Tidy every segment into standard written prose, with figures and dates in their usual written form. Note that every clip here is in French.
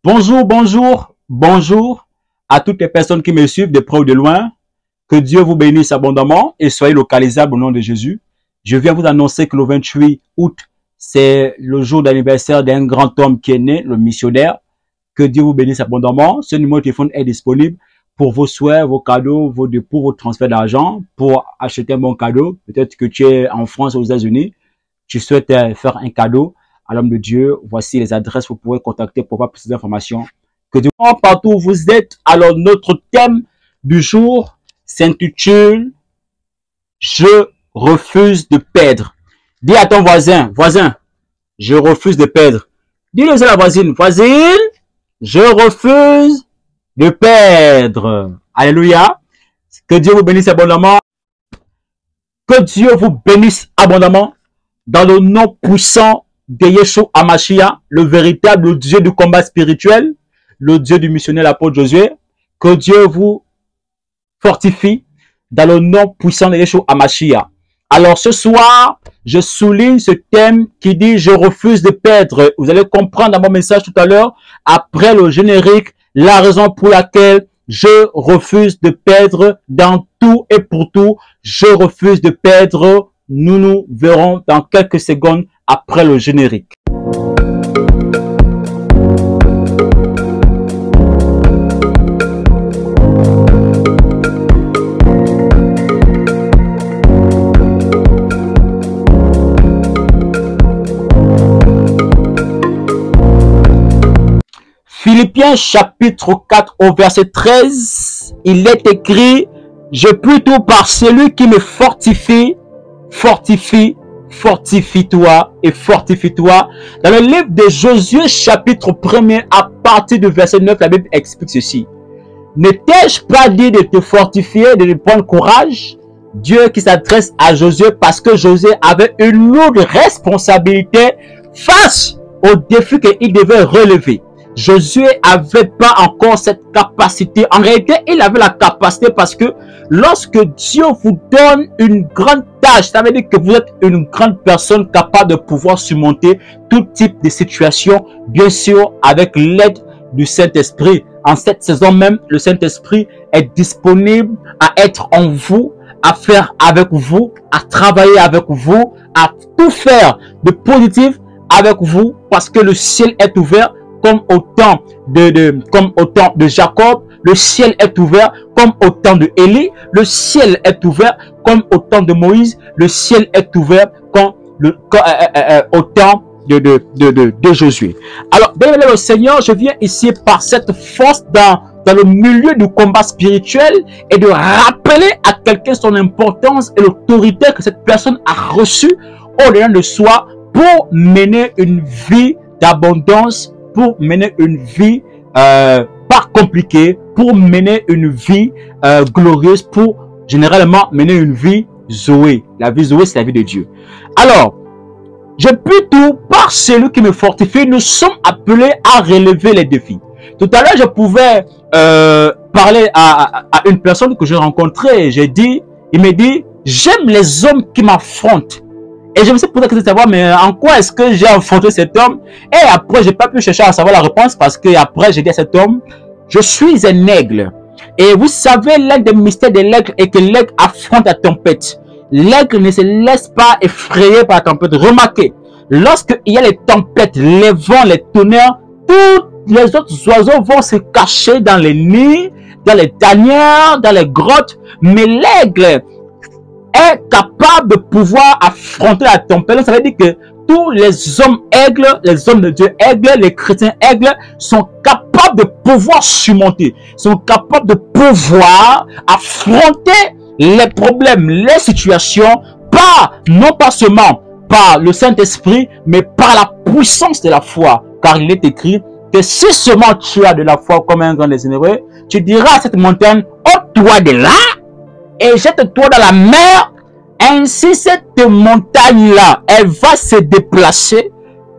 Bonjour, bonjour, bonjour à toutes les personnes qui me suivent de près ou de loin. Que Dieu vous bénisse abondamment et soyez localisables au nom de Jésus. Je viens vous annoncer que le 28 août, c'est le jour d'anniversaire d'un grand homme qui est né, le missionnaire. Que Dieu vous bénisse abondamment. Ce numéro de téléphone est disponible pour vos souhaits, vos cadeaux, vos dépôts, vos transferts d'argent, pour acheter un bon cadeau. Peut-être que tu es en France ou aux États-Unis, tu souhaites faire un cadeau à l'homme de Dieu. Voici les adresses, vous pouvez contacter pour avoir plus d'informations. Que Dieu, partout où vous êtes. Alors, notre thème du jour s'intitule « Je refuse de perdre ». Dis à ton voisin, je refuse de perdre. Dis-le à la voisine, je refuse de perdre. Alléluia. Que Dieu vous bénisse abondamment. Que Dieu vous bénisse abondamment dans le nom puissant de Yeshua HaMashiach, le véritable Dieu du combat spirituel, le Dieu du missionnaire l'apôtre Josué. Que Dieu vous fortifie dans le nom puissant de Yeshua HaMashiach. Alors ce soir, je souligne ce thème qui dit « Je refuse de perdre ». Vous allez comprendre dans mon message tout à l'heure, après le générique, la raison pour laquelle je refuse de perdre dans tout et pour tout. Je refuse de perdre. Nous verrons dans quelques secondes après le générique. Philippiens chapitre 4 au verset 13, il est écrit « Je puis tout par celui qui me fortifie, fortifie-toi et fortifie-toi ». Dans le livre de Josué chapitre 1er, à partir du verset 9, la Bible explique ceci. « Ne t'ai-je pas dit de te fortifier, de prendre courage ?» Dieu qui s'adresse à Josué parce que Josué avait une lourde responsabilité face au défi qu'il devait relever. Josué n'avait pas encore cette capacité. En réalité, il avait la capacité parce que lorsque Dieu vous donne une grande tâche, ça veut dire que vous êtes une grande personne capable de pouvoir surmonter tout type de situation, bien sûr avec l'aide du Saint-Esprit. En cette saison même, le Saint-Esprit est disponible à être en vous, à faire avec vous, à travailler avec vous, à tout faire de positif avec vous parce que le ciel est ouvert. Comme au temps de Jacob, le ciel est ouvert. Comme au temps de Élie, le ciel est ouvert. Comme au temps de Moïse, le ciel est ouvert. Au temps de Josué. Alors, bien le Seigneur, je viens ici par cette force dans le milieu du combat spirituel et de rappeler à quelqu'un son importance et l'autorité que cette personne a reçue au-delà de soi pour mener une vie d'abondance, pour mener une vie pas compliquée, pour mener une vie glorieuse, pour généralement mener une vie Zoé. La vie Zoé, c'est la vie de Dieu. Alors, je puis tout par celui qui me fortifie. Nous sommes appelés à relever les défis. Tout à l'heure, je pouvais parler à une personne que j'ai rencontrée. Il me dit, j'aime les hommes qui m'affrontent. Et je me suis posé la question de savoir, mais en quoi est-ce que j'ai affronté cet homme? Et après, j'ai pas pu chercher à savoir la réponse parce que après, j'ai dit à cet homme, je suis un aigle. Et vous savez, l'un des mystères de l'aigle est que l'aigle affronte la tempête. L'aigle ne se laisse pas effrayer par la tempête. Remarquez, lorsqu'il y a les tempêtes, les vents, les tonnerres, tous les autres oiseaux vont se cacher dans les nids, dans les tanières, dans les grottes. Mais l'aigle est capable de pouvoir affronter la tempête. Ça veut dire que tous les hommes aigles, les hommes de Dieu aigles, les chrétiens aigles sont capables de pouvoir surmonter, sont capables de pouvoir affronter les problèmes, les situations, non pas seulement par le Saint-Esprit, mais par la puissance de la foi. Car il est écrit que si seulement tu as de la foi comme un grand des Hébreux, tu diras à cette montagne, ôte-toi de là, et jette-toi dans la mer. Ainsi, cette montagne-là, elle va se déplacer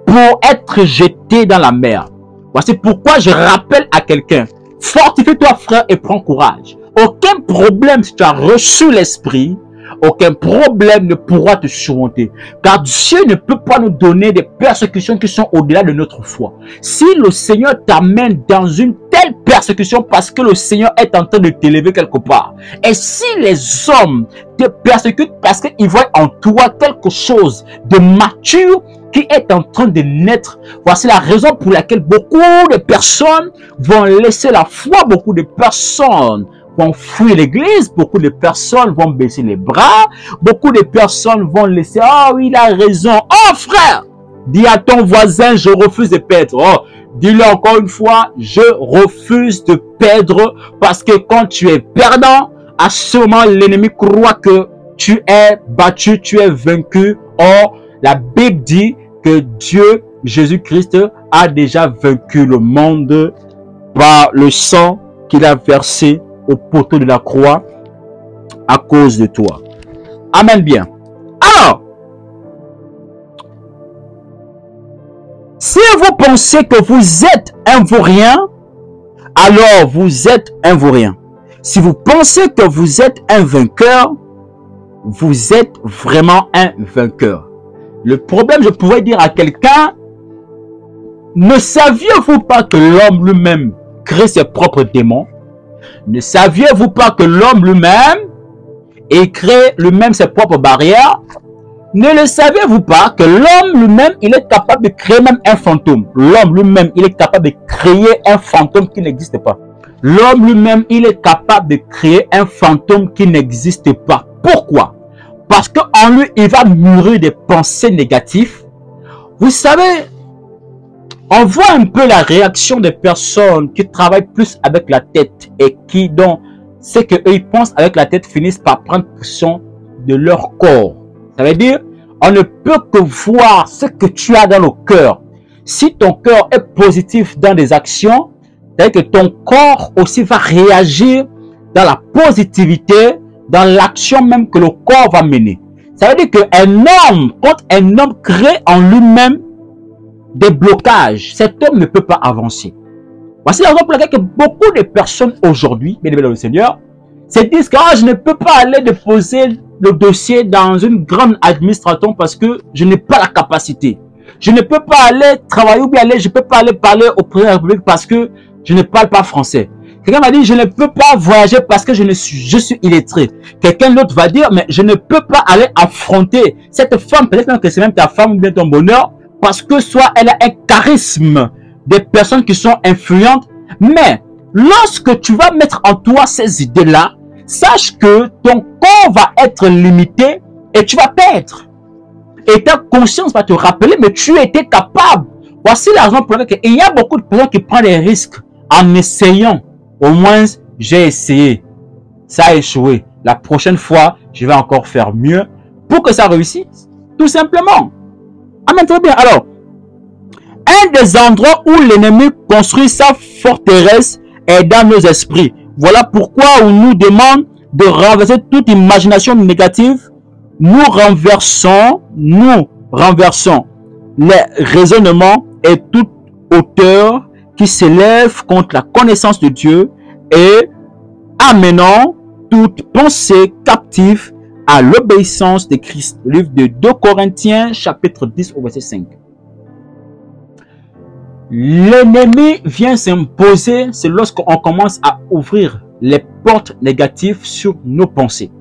pour être jetée dans la mer. Voici pourquoi je rappelle à quelqu'un, fortifie-toi frère et prends courage. Aucun problème si tu as reçu l'esprit, aucun problème ne pourra te surmonter. Car Dieu ne peut pas nous donner des persécutions qui sont au-delà de notre foi. Si le Seigneur t'amène dans une telle persécution parce que le Seigneur est en train de t'élever quelque part, et si les hommes te persécutent parce qu'ils voient en toi quelque chose de mature qui est en train de naître, voici la raison pour laquelle beaucoup de personnes vont laisser la foi, beaucoup de personnes vont fuir l'église, beaucoup de personnes vont baisser les bras, beaucoup de personnes vont laisser, oh oui, il a raison, oh frère, dis à ton voisin, je refuse de perdre, oh, dis-le encore une fois, je refuse de perdre, parce que quand tu es perdant, à ce moment, l'ennemi croit que tu es battu, tu es vaincu. Or, la Bible dit que Dieu, Jésus-Christ, a déjà vaincu le monde par le sang qu'il a versé au poteau de la croix à cause de toi. Amen bien. Alors, si vous pensez que vous êtes un vaurien, alors vous êtes un vaurien. Si vous pensez que vous êtes un vainqueur, vous êtes vraiment un vainqueur. Le problème, je pourrais dire à quelqu'un, ne saviez-vous pas que l'homme lui-même crée ses propres démons? Ne saviez-vous pas que l'homme lui-même crée lui-même ses propres barrières? Ne le saviez-vous pas que l'homme lui-même, il est capable de créer même un fantôme? L'homme lui-même, il est capable de créer un fantôme qui n'existe pas. L'homme lui-même, il est capable de créer un fantôme qui n'existe pas. Pourquoi? Parce qu'en lui, il va mûrir des pensées négatives. Vous savez, on voit un peu la réaction des personnes qui travaillent plus avec la tête et qui, donc, c'est qu'eux, ils pensent avec la tête, finissent par prendre possession de leur corps. Ça veut dire, on ne peut que voir ce que tu as dans le cœur. Si ton cœur est positif dans des actions, c'est-à-dire que ton corps aussi va réagir dans la positivité, dans l'action même que le corps va mener. Ça veut dire qu'un homme, quand un homme crée en lui-même des blocages, cet homme ne peut pas avancer. Voici la raison pour laquelle que beaucoup de personnes aujourd'hui, bien aimés dans le Seigneur, se disent que je ne peux pas aller déposer le dossier dans une grande administration parce que je n'ai pas la capacité. Je ne peux pas aller travailler ou bien je ne peux pas aller parler au président de la République parce que je ne parle pas français. Quelqu'un m'a dit, je ne peux pas voyager parce que je suis illettré. Quelqu'un d'autre va dire, mais je ne peux pas aller affronter cette femme, peut-être même que c'est même ta femme ou bien ton bonheur, parce que soit elle a un charisme des personnes qui sont influentes. Mais lorsque tu vas mettre en toi ces idées-là, sache que ton corps va être limité et tu vas perdre. Et ta conscience va te rappeler, mais tu étais capable. Voici la raison pour laquelle il y a beaucoup de personnes qui prennent des risques en essayant. Au moins, j'ai essayé. Ça a échoué. La prochaine fois, je vais encore faire mieux pour que ça réussisse. Tout simplement. Amen, très bien. Alors, un des endroits où l'ennemi construit sa forteresse est dans nos esprits. Voilà pourquoi on nous demande de renverser toute imagination négative. Nous renversons les raisonnements et toute hauteur qui s'élève contre la connaissance de Dieu et amenant toute pensée captive à l'obéissance de Christ. Le livre de 2 Corinthiens, chapitre 10 au verset 5. L'ennemi vient s'imposer, c'est lorsqu'on commence à ouvrir les portes négatives sur nos pensées.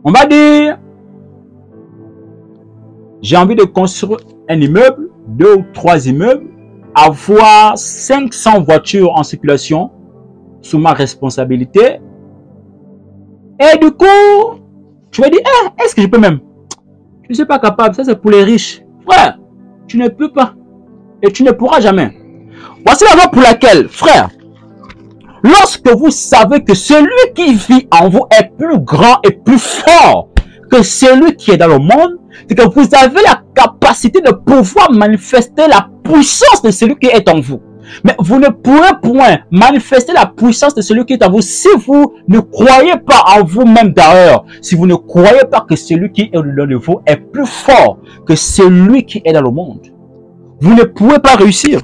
On va dire, j'ai envie de construire un immeuble, 2 ou 3 immeubles, avoir 500 voitures en circulation sous ma responsabilité. Et du coup, tu vas dire, est-ce que je peux même? Je ne suis pas capable, ça c'est pour les riches. Frère, tu ne peux pas. Et tu ne pourras jamais. Voici la raison pour laquelle, frère, lorsque vous savez que celui qui vit en vous est plus grand et plus fort que celui qui est dans le monde, c'est que vous avez la capacité de pouvoir manifester la puissance de celui qui est en vous. Mais vous ne pourrez point manifester la puissance de celui qui est en vous si vous ne croyez pas en vous-même d'ailleurs. Si vous ne croyez pas que celui qui est au-delà de vous est plus fort que celui qui est dans le monde. Vous ne pouvez pas réussir.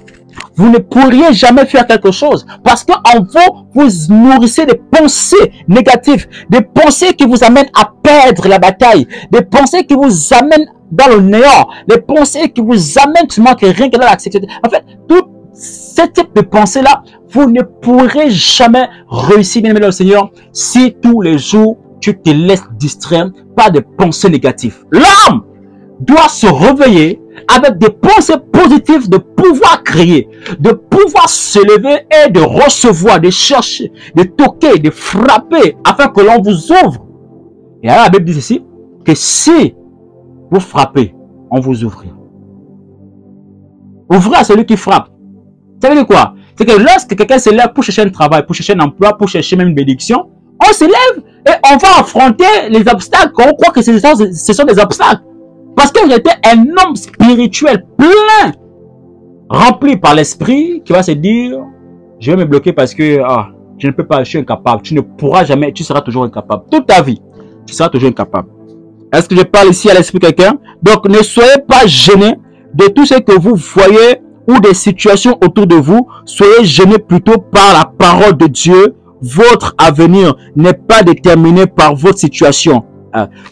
vous ne pourriez jamais faire quelque chose. Parce qu'en vous nourrissez des pensées négatives, des pensées qui vous amènent à perdre la bataille, des pensées qui vous amènent dans le néant, des pensées qui vous amènent seulement que rien que dans la sexualité. En fait, tout ce type de pensée-là, vous ne pourrez jamais réussir, bien aimé dans le Seigneur, si tous les jours, tu te laisses distraire par des pensées négatives. L'homme doit se réveiller avec des pensées positives de pouvoir créer, de pouvoir se lever et de recevoir, de chercher, de toquer, de frapper, afin que l'on vous ouvre. Et alors la Bible dit ici, que si vous frappez, on vous ouvrira. Ouvrez à celui qui frappe. Ça veut dire quoi? C'est que lorsque quelqu'un se lève pour chercher un travail, pour chercher un emploi, pour chercher même une bénédiction, on se lève et on va affronter les obstacles. On croit que ce sont des obstacles. Parce que j'étais un homme spirituel plein, rempli par l'esprit, qui va se dire, je vais me bloquer parce que je ne peux pas, je suis incapable. Tu ne pourras jamais, tu seras toujours incapable. Toute ta vie, tu seras toujours incapable. Est-ce que je parle ici à l'esprit de quelqu'un? Donc, ne soyez pas gênés de tout ce que vous voyez ou des situations autour de vous. Soyez gênés plutôt par la parole de Dieu. Votre avenir n'est pas déterminé par votre situation.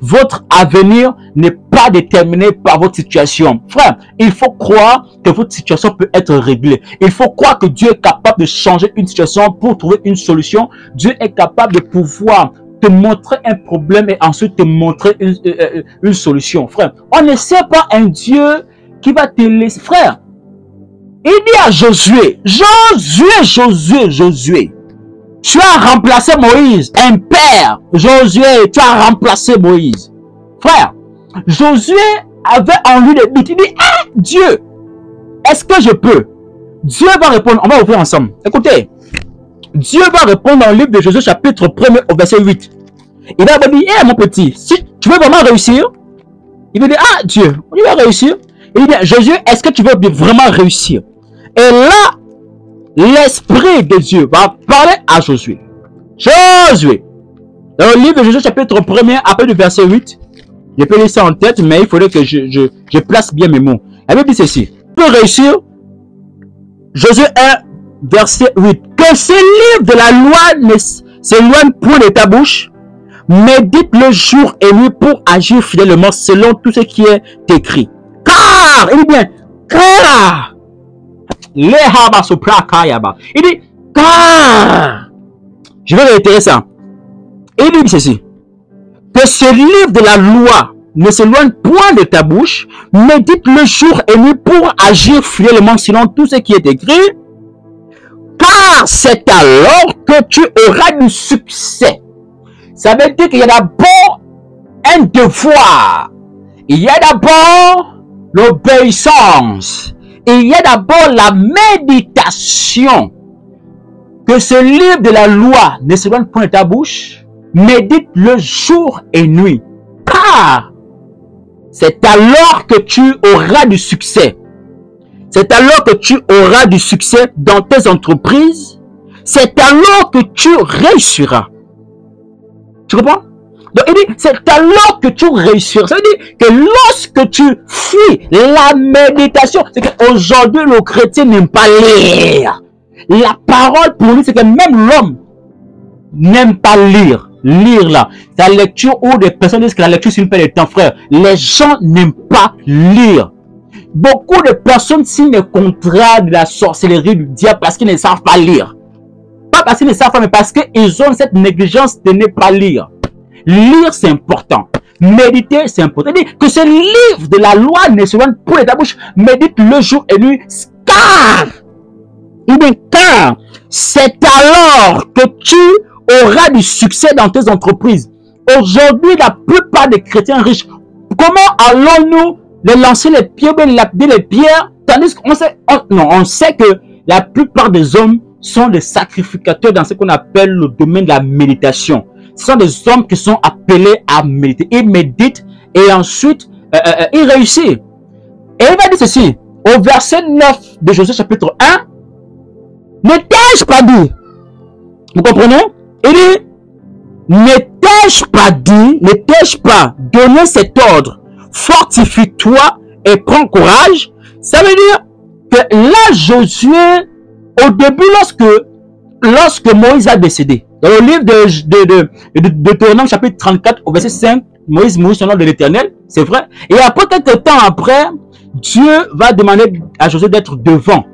Votre avenir n'est pas déterminé par votre situation. Frère, il faut croire que votre situation peut être réglée. Il faut croire que Dieu est capable de changer une situation pour trouver une solution. Dieu est capable de pouvoir te montrer un problème et ensuite te montrer une solution. Frère, on ne sait pas un Dieu qui va te laisser. Frère, il dit à Josué, Josué, tu as remplacé Moïse, un père. Josué, tu as remplacé Moïse. Frère, Josué avait en lui des doutes. Il dit, ah, Dieu, est-ce que je peux? Dieu va répondre, on va ouvrir ensemble. Écoutez, Dieu va répondre dans le livre de Josué chapitre 1er au verset 8. Il va dire, eh mon petit, si tu veux vraiment réussir, il va dire, ah Dieu, tu vas réussir. Il dit, Josué, est-ce que tu veux vraiment réussir? Et là, l'Esprit de Dieu va parler à Josué. Josué. Dans le livre de Josué chapitre 1er, après le verset 8, je peux lire ça en tête, mais il faudrait que je place bien mes mots. La Bible dit ceci. Tu peux réussir. Josué 1, verset 8. Que ce livre de la loi ne s'éloigne point de ta bouche. Médite-le jour et nuit pour agir fidèlement selon tout ce qui est écrit. Car, il dit bien, car, il dit, car, je vais réitérer ça. Il dit ceci, que ce livre de la loi ne s'éloigne point de ta bouche, médite le jour et nuit pour agir fidèlement selon tout ce qui est écrit, car c'est alors que tu auras du succès. Ça veut dire qu'il y a d'abord un devoir, il y a d'abord l'obéissance, il y a d'abord la méditation. Que ce livre de la loi ne s'éloigne point de ta bouche, médite le jour et nuit, car c'est alors que tu auras du succès. C'est alors que tu auras du succès dans tes entreprises. C'est alors que tu réussiras. Tu comprends? Donc il dit, c'est alors que tu réussiras. Ça veut dire que lorsque tu fuis la méditation, c'est qu'aujourd'hui le chrétien n'aime pas lire. La parole pour lui, c'est que même l'homme n'aime pas lire. Lire là, la lecture, ou des personnes disent que la lecture c'est une perte de temps, frère. Les gens n'aiment pas lire. Beaucoup de personnes signent les contrats de la sorcellerie du diable parce qu'ils ne savent pas lire. Pas parce qu'ils ne savent pas, mais parce qu'ils ont cette négligence de ne pas lire. Lire, c'est important. Méditer, c'est important. Il dit que ce livre de la loi ne se loin point de ta bouche. Médite le jour et nuit. Car, il dit, car c'est alors que tu auras du succès dans tes entreprises. Aujourd'hui, la plupart des chrétiens riches, comment allons-nous les lancer les pieds ou les lapider les pierres, tandis qu'on sait, on sait que la plupart des hommes sont des sacrificateurs dans ce qu'on appelle le domaine de la méditation. Ce sont des hommes qui sont appelés à méditer. Ils méditent et ensuite, ils réussissent. Et il va dire ceci, au verset 9 de Josué chapitre 1, ne t'ai-je pas dit, vous comprenez? Il dit, ne t'ai-je pas dit, ne t'ai-je pas donné cet ordre, fortifie-toi et prends courage. Ça veut dire que là, Josué, au début, lorsque Moïse a décédé, dans le livre de Deutéronome chapitre 34 au verset 5, Moïse mourit au nom de l'Éternel, c'est vrai. Et après, quelques temps après, Dieu va demander à Josué d'être devant.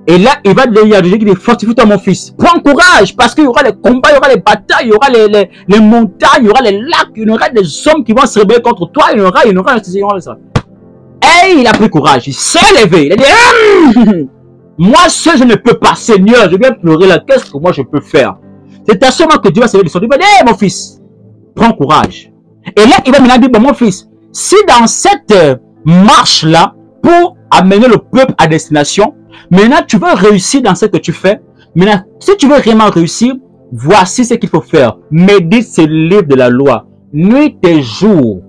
Et là, il va dire à Josué qu'il dit, fortifie-toi mon fils. Prends courage, parce qu'il y aura les combats, il y aura les batailles, il y aura les montagnes, il y aura les lacs, il y aura des hommes qui vont se rebeller contre toi, il y aura ça. Et il a pris courage, il s'est levé, il a dit, moi seul je ne peux pas, Seigneur, je viens pleurer là, qu'est-ce que moi je peux faire? C'est à ce moment que Dieu va se lever de son Dieu, il va dire, hey, mon fils, prends courage. Et là, il va maintenant dire, bon, mon fils, si dans cette marche-là, pour amener le peuple à destination, maintenant tu veux réussir dans ce que tu fais, maintenant, si tu veux vraiment réussir, voici ce qu'il faut faire. Médite ce livre de la loi, nuit et jour.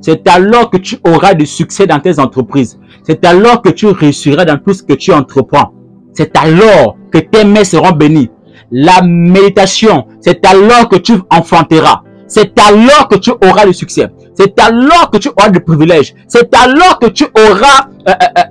C'est alors que tu auras du succès dans tes entreprises. C'est alors que tu réussiras dans tout ce que tu entreprends. C'est alors que tes mains seront bénies. La méditation, c'est alors que tu enfanteras. C'est alors que tu auras du succès. C'est alors que tu auras des privilèges. C'est alors que tu auras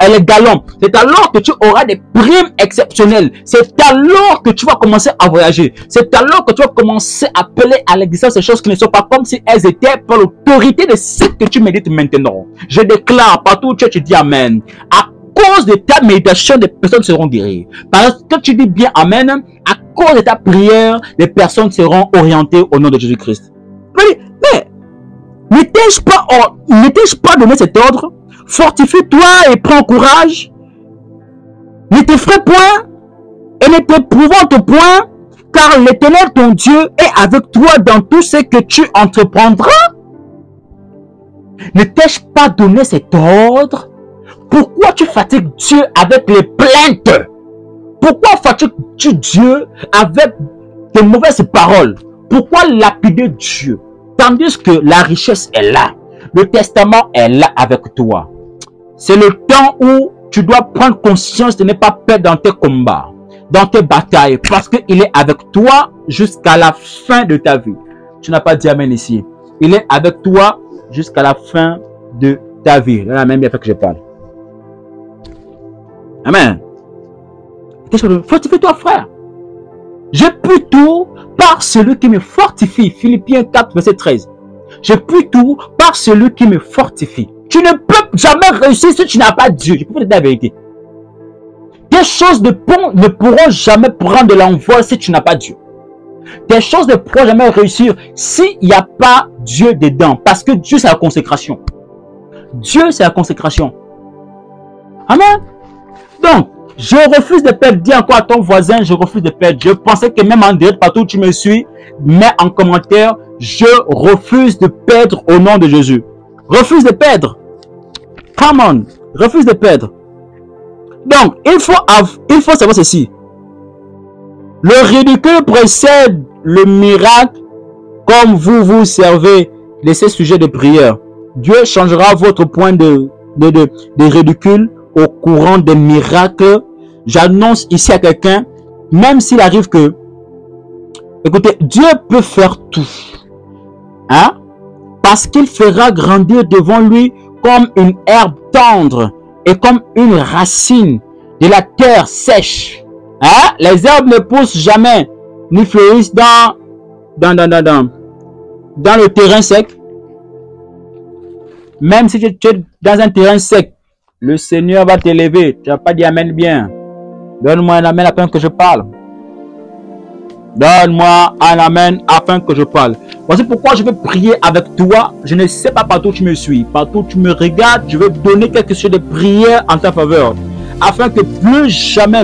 les galons. C'est alors que tu auras des primes exceptionnelles. C'est alors que tu vas commencer à voyager. C'est alors que tu vas commencer à appeler à l'existence ces choses qui ne sont pas comme si elles étaient par l'autorité de ce que tu médites maintenant. Je déclare partout où tu dis Amen. À cause de ta méditation, des personnes seront guéries. Parce que tu dis bien Amen, à cause de ta prière, les personnes seront orientées au nom de Jésus-Christ. Mais ne t'ai-je pas donné cet ordre? Fortifie-toi et prends courage. Ne t'effraie point et ne t'épouvante point, car l'Éternel ton Dieu est avec toi dans tout ce que tu entreprendras. Ne t'ai-je pas donné cet ordre? Pourquoi tu fatigues Dieu avec les plaintes? Pourquoi fatigues-tu Dieu avec de mauvaises paroles? Pourquoi lapider Dieu? Tandis que la richesse est là. Le testament est là avec toi. C'est le temps où tu dois prendre conscience de ne pas perdre dans tes combats, dans tes batailles, parce qu'il est avec toi jusqu'à la fin de ta vie. Tu n'as pas dit Amen ici. Il est avec toi jusqu'à la fin de ta vie. Là, même bien fait que je parle. Amen. Fortifie-toi, frère. Je puis tout par celui qui me fortifie. Philippiens 4, verset 13. Je puis tout par celui qui me fortifie. Tu ne peux jamais réussir si tu n'as pas Dieu. Je peux te dire la vérité. Tes choses ne pourront jamais prendre de l'envol si tu n'as pas Dieu. Tes choses ne pourront jamais réussir s'il n'y a pas Dieu dedans. Parce que Dieu, c'est la consécration. Dieu, c'est la consécration. Amen. Donc, je refuse de perdre. Dis encore à ton voisin, je refuse de perdre. Je pensais que même en direct, partout où tu me suis, mets en commentaire, je refuse de perdre au nom de Jésus. Refuse de perdre. Come on. Refuse de perdre. Donc, il faut savoir ceci. Le ridicule précède le miracle comme vous vous servez de ces sujets de prière. Dieu changera votre point de ridicule au courant des miracles. J'annonce ici à quelqu'un, même s'il arrive que, écoutez, Dieu peut faire tout. Hein? Parce qu'il fera grandir devant lui comme une herbe tendre et comme une racine de la terre sèche. Hein? Les herbes ne poussent jamais, ni fleurissent dans le terrain sec. Même si tu es dans un terrain sec, le Seigneur va t'élever. Tu n'as pas dit Amen bien. Donne-moi un Amen afin que je parle. Donne-moi un Amen afin que je parle. Voici pourquoi je veux prier avec toi. Je ne sais pas partout où tu me suis. Partout où tu me regardes, je veux donner quelque chose de prière en ta faveur. Afin que plus jamais.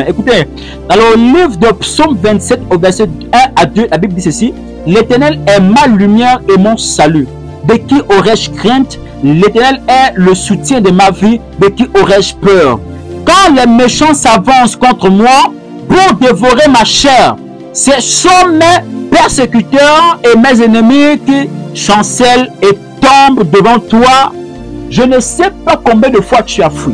Écoutez, dans le livre de Psaume 27 au verset 1 à 2, la Bible dit ceci. L'Éternel est ma lumière et mon salut. De qui aurais-je crainte? L'Éternel est le soutien de ma vie. De qui aurais-je peur? Quand les méchants s'avancent contre moi pour dévorer ma chair, ce sont mes persécuteurs et mes ennemis qui chancellent et tombent devant toi. Je ne sais pas combien de fois tu as fui.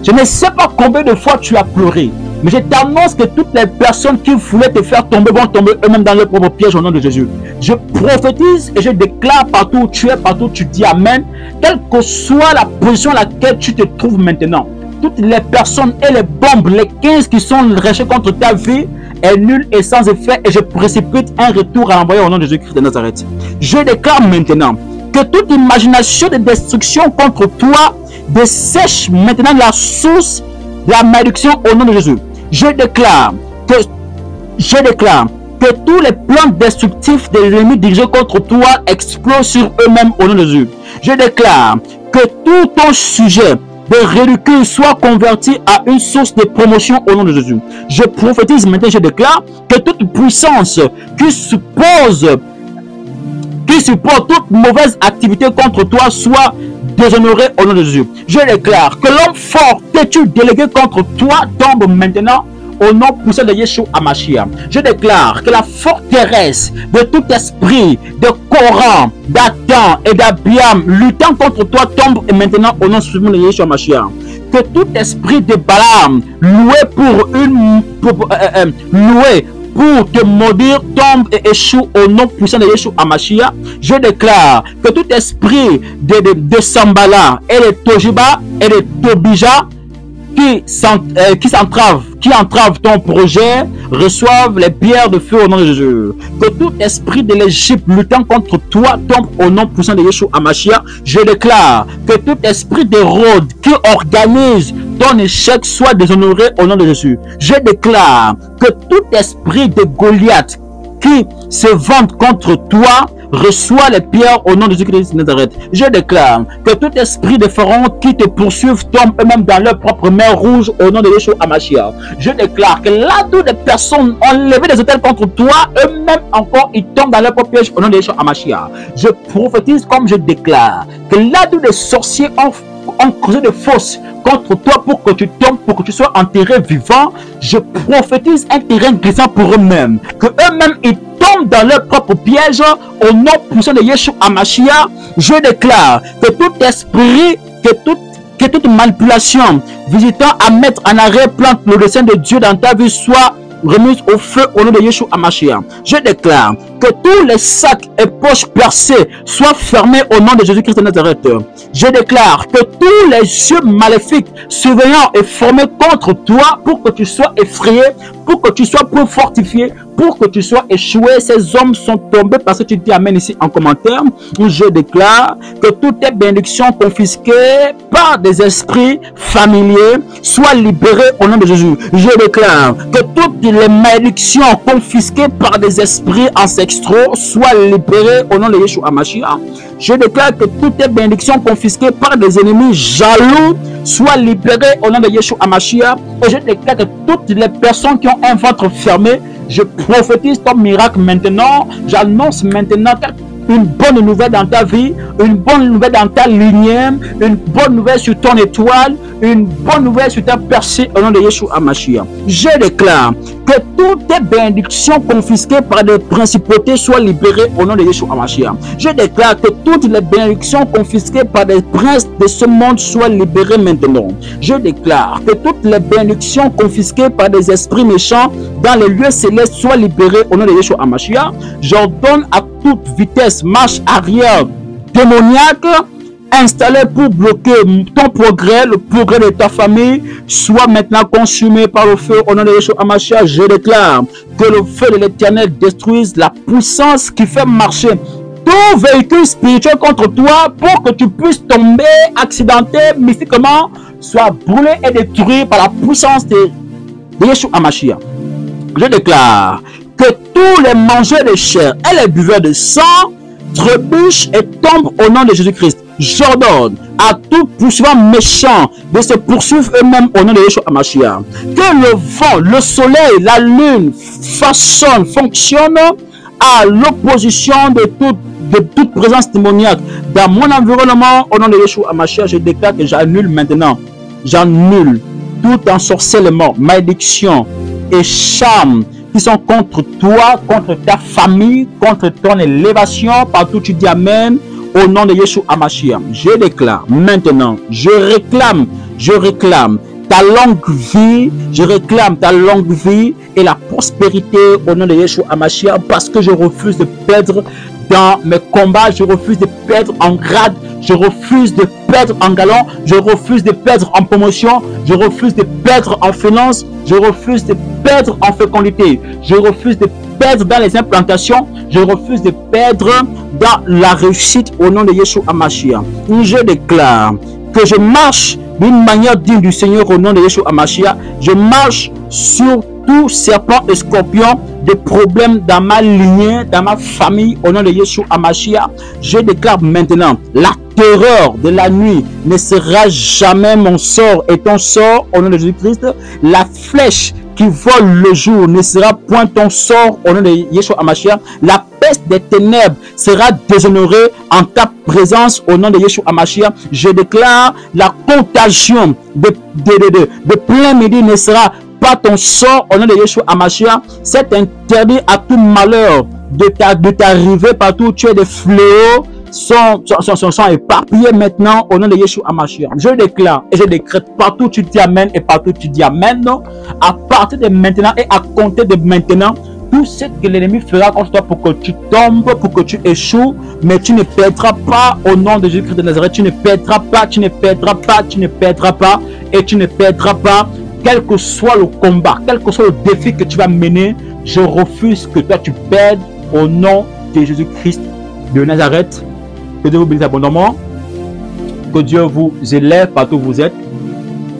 Je ne sais pas combien de fois tu as pleuré. Mais je t'annonce que toutes les personnes qui voulaient te faire tomber vont tomber eux-mêmes dans leur propre piège au nom de Jésus. Je prophétise et je déclare partout où tu es, partout où tu dis Amen, quelle que soit la position à laquelle tu te trouves maintenant. toutes les personnes et les bombes, les 15 qui sont lâchées contre ta vie, est nul et sans effet, et je précipite un retour à l'envoyer au nom de Jésus-Christ de Nazareth. Je déclare maintenant que toute imagination de destruction contre toi dessèche maintenant la source de la malédiction au nom de Jésus. Je déclare que tous les plans destructifs des ennemis dirigés contre toi explosent sur eux-mêmes au nom de Jésus. Je déclare que tout ton sujet de ridicule soit converti à une source de promotion au nom de Jésus. Je prophétise maintenant, je déclare que toute puissance qui supporte toute mauvaise activité contre toi soit déshonorée au nom de Jésus. Je déclare que l'homme fort têtu délégué contre toi tombe maintenant au nom puissant de Yeshua Hamashiach. Je déclare que la forteresse de tout esprit de Coran, d'Adam et d'Abiam luttant contre toi tombe maintenant au nom puissant de Yeshua Hamashiach. Que tout esprit de Balaam loué pour te maudire tombe et échoue au nom puissant de Yeshua Hamashiach. Je déclare que tout esprit de Sambala et de Tojiba et de Tobija qui entrave ton projet reçoivent les pierres de feu au nom de Jésus. Que tout esprit de l'Égypte luttant contre toi tombe au nom puissant de Yeshua Hamashiach. Je déclare que tout esprit d'Hérode qui organise ton échec soit déshonoré au nom de Jésus. Je déclare que tout esprit de Goliath qui se vante contre toi reçoit les pierres au nom de Jésus-Christ de Nazareth. Je déclare que tout esprit de Pharaon qui te poursuivent tombe eux-mêmes dans leur propre mer rouge au nom de Yeshua Hamashiach. Je déclare que là où des personnes ont levé des hôtels contre toi, eux-mêmes encore ils tombent dans leur propre piège au nom de Yeshua Hamashiach. Je prophétise comme je déclare que là où des sorciers ont creusé des fosses contre toi pour que tu tombes, pour que tu sois enterré vivant, je prophétise un terrain glissant pour eux-mêmes, que eux-mêmes ils tombent dans leur propre piège au nom puissant de Yeshua Hamashiach. Je déclare que tout esprit, que toute manipulation visitant à mettre en arrêt plante le dessein de Dieu dans ta vie soit remise au feu au nom de Yeshua Hamashiach. Je déclare que tous les sacs et poches percés soient fermés au nom de Jésus-Christ de Nazareth. Je déclare que tous les yeux maléfiques surveillants et formés contre toi pour que tu sois effrayé, pour que tu sois plus fortifié, pour que tu sois échoué. Ces hommes sont tombés parce que tu t'y amènes ici en commentaire. Je déclare que toutes les bénédictions confisquées par des esprits familiers soient libérées au nom de Jésus. Je déclare que toutes les malédictions confisquées par des esprits ancestraux soient libérées au nom de Yeshua Hamashiach. Je déclare que toutes les bénédictions confisquées par des ennemis jaloux soient libérées au nom de Yeshua Hamashiach. Et je déclare que toutes les personnes qui ont un ventre fermé, je prophétise ton miracle maintenant. J'annonce maintenant une bonne nouvelle dans ta vie, une bonne nouvelle dans ta lignée, une bonne nouvelle sur ton étoile, une bonne nouvelle sur ta percée au nom de Yeshua Hamashiach. Je déclare que toutes tes bénédictions confisquées par des principautés soient libérées au nom de Yeshua Hamashiach. Je déclare que toutes les bénédictions confisquées par des princes de ce monde soient libérées maintenant. Je déclare que toutes les bénédictions confisquées par des esprits méchants dans les lieux célestes soient libérées au nom de Yeshua Hamashiach. J'ordonne à toute vitesse marche arrière démoniaque installé pour bloquer ton progrès, le progrès de ta famille, soit maintenant consumé par le feu au nom de Yeshua Hamashiach. Je déclare que le feu de l'Éternel détruise la puissance qui fait marcher tout véhicule spirituel contre toi pour que tu puisses tomber, accidenté, mystiquement, soit brûlé et détruit par la puissance de Yeshua Hamashiach. Je déclare que tous les mangeurs de chair et les buveurs de sang trébuchent et tombent au nom de Jésus-Christ. J'ordonne à tout poursuivant méchant de se poursuivre eux-mêmes au nom de Yeshua Hamashiach. Que le vent, le soleil, la lune fonctionnent à l'opposition de toute présence démoniaque dans mon environnement au nom de Yeshua Hamashiach. Je déclare que j'annule maintenant, j'annule tout ensorcellement, malédiction et charme qui sont contre toi, contre ta famille, contre ton élévation. Partout tu dis amen au nom de Yeshua Hamashiach. Je déclare maintenant, je réclame ta longue vie, je réclame ta longue vie et la prospérité au nom de Yeshua Hamashiach, parce que je refuse de perdre dans mes combats, je refuse de perdre en grade, je refuse de perdre en galon, je refuse de perdre en promotion, je refuse de perdre en finance, je refuse de perdre en fécondité, je refuse de perdre dans les implantations, je refuse de perdre dans la réussite au nom de Yeshua HaMashiach. Je déclare que je marche d'une manière digne du Seigneur au nom de Yeshua HaMashiach. Je marche sur tout serpent et scorpion des problèmes dans ma lignée, dans ma famille au nom de Yeshua HaMashiach. Je déclare maintenant la terreur de la nuit ne sera jamais mon sort et ton sort au nom de Jésus-Christ. La flèche qui vole le jour ne sera point ton sort au nom de Yeshua HaMashiach. La peste des ténèbres sera déshonorée en ta présence au nom de Yeshua HaMashiach. Je déclare la contagion de plein midi ne sera pas ton sort au nom de Yeshua HaMashiach. C'est interdit à tout malheur de t'arriver partout où tu es. Des fléaux sont éparpillés maintenant au nom de Yeshua HaMashiach. Je déclare et je décrète partout où tu dis amen et partout où tu dis amen. À partir de maintenant et à compter de maintenant, tout ce que l'ennemi fera contre toi pour que tu tombes, pour que tu échoues, mais tu ne perdras pas au nom de Jésus-Christ de Nazareth. Tu ne perdras pas, tu ne perdras pas, tu ne perdras pas et tu ne perdras pas. Quel que soit le combat, quel que soit le défi que tu vas mener, je refuse que toi tu perdes au nom de Jésus-Christ de Nazareth. Que Dieu vous bénisse abondamment. Que Dieu vous élève partout où vous êtes.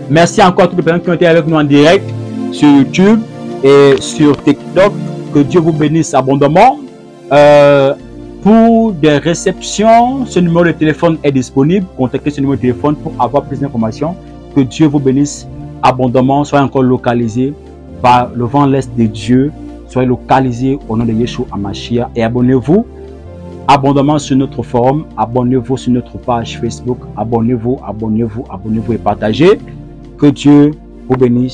Merci encore à toutes les personnes qui ont été avec nous en direct sur YouTube et sur TikTok. Que Dieu vous bénisse abondamment. Pour des réceptions, ce numéro de téléphone est disponible. Contactez ce numéro de téléphone pour avoir plus d'informations. Que Dieu vous bénisse abondamment. Soyez encore localisés par le vent l'Est de Dieu. Soyez localisés au nom de Yeshua HaMashiach. Et abonnez-vous abondamment sur notre forum. Abonnez-vous sur notre page Facebook. Abonnez-vous et partagez. Que Dieu vous bénisse.